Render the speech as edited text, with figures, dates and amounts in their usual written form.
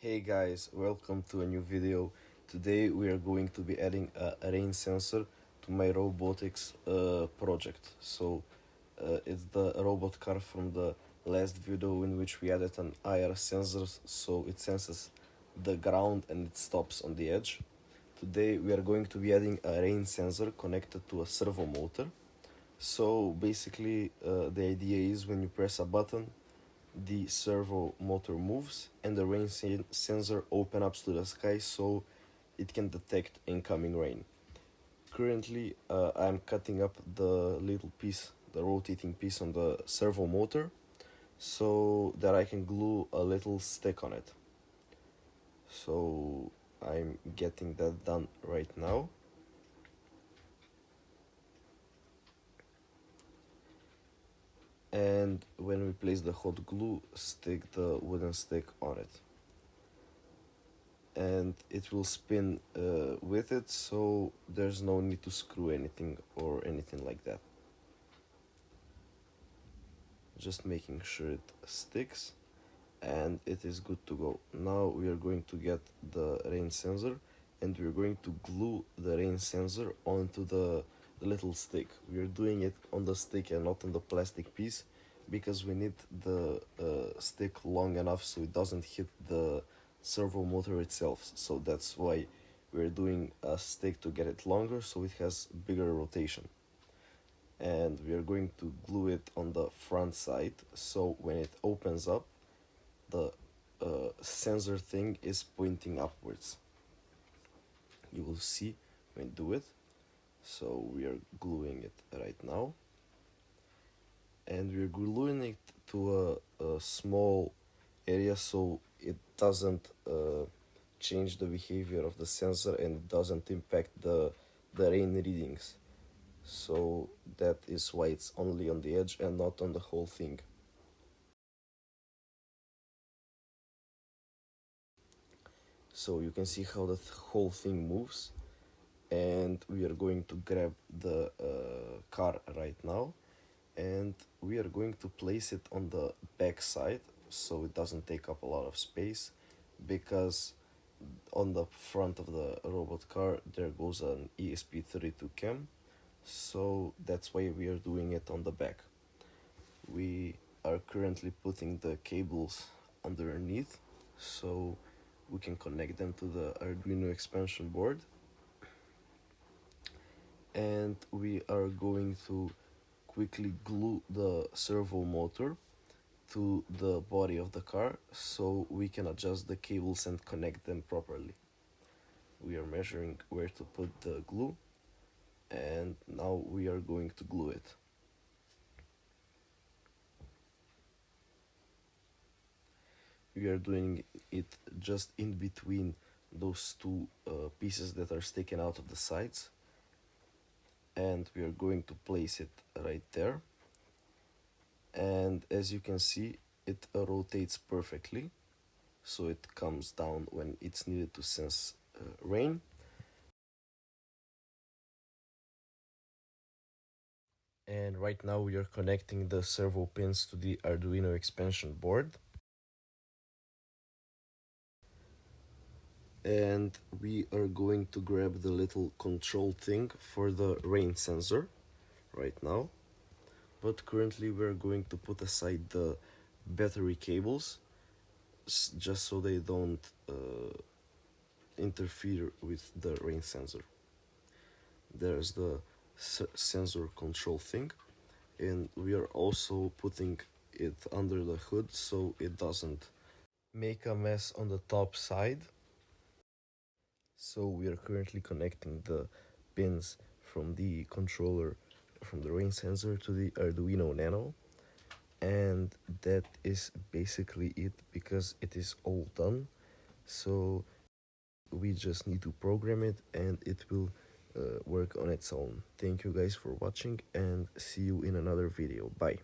Hey guys, welcome to a new video. Today we are going to be adding a rain sensor to my robotics project. It's the robot car from the last video in which we added an IR sensor so it senses the ground and it stops on the edge. Today we are going to be adding a rain sensor connected to a servo motor. So basically the idea is when you press a button, the servo motor moves and the rain sensor opens up to the sky so it can detect incoming rain. Currently I'm cutting up the little piece, the rotating piece on the servo motor so that I can glue a little stick on it. So I'm getting that done right now. And when we place the hot glue, stick the wooden stick on it. And it will spin with it, so there's no need to screw anything or anything like that. Just making sure it sticks and it is good to go. Now we are going to get the rain sensor and we're going to glue the rain sensor onto the little stick. We are doing it on the stick and not on the plastic piece because we need the stick long enough so it doesn't hit the servo motor itself. So that's why we're doing a stick to get it longer so it has bigger rotation. And we are going to glue it on the front side so when it opens up, the sensor thing is pointing upwards. You will see when I do it. So we are gluing it right now. And we're gluing it to a small area so it doesn't change the behavior of the sensor and it doesn't impact the rain readings. So that is why it's only on the edge and not on the whole thing. So you can see how the whole thing moves, and we are going to grab the car right now and we are going to place it on the back side so it doesn't take up a lot of space, because on the front of the robot car there goes an ESP32 cam, so that's why we are doing it on the back. We are currently putting the cables underneath so we can connect them to the Arduino expansion board, and we are going to quickly glue the servo motor to the body of the car so we can adjust the cables and connect them properly. We are measuring where to put the glue and now we are going to glue it. We are doing it just in between those two pieces that are sticking out of the sides, and we are going to place it right there. And as you can see, it rotates perfectly, so it comes down when it's needed to sense rain. And right now we are connecting the servo pins to the Arduino expansion board. And we are going to grab the little control thing for the rain sensor right now. But currently we're going to put aside the battery cables just so they don't interfere with the rain sensor. There's the sensor control thing, and we are also putting it under the hood so it doesn't make a mess on the top side. So we are currently connecting the pins from the controller, from the rain sensor, to the Arduino Nano, and that is basically it because it is all done. So we just need to program it and it will work on its own. Thank you guys for watching and see you in another video. Bye.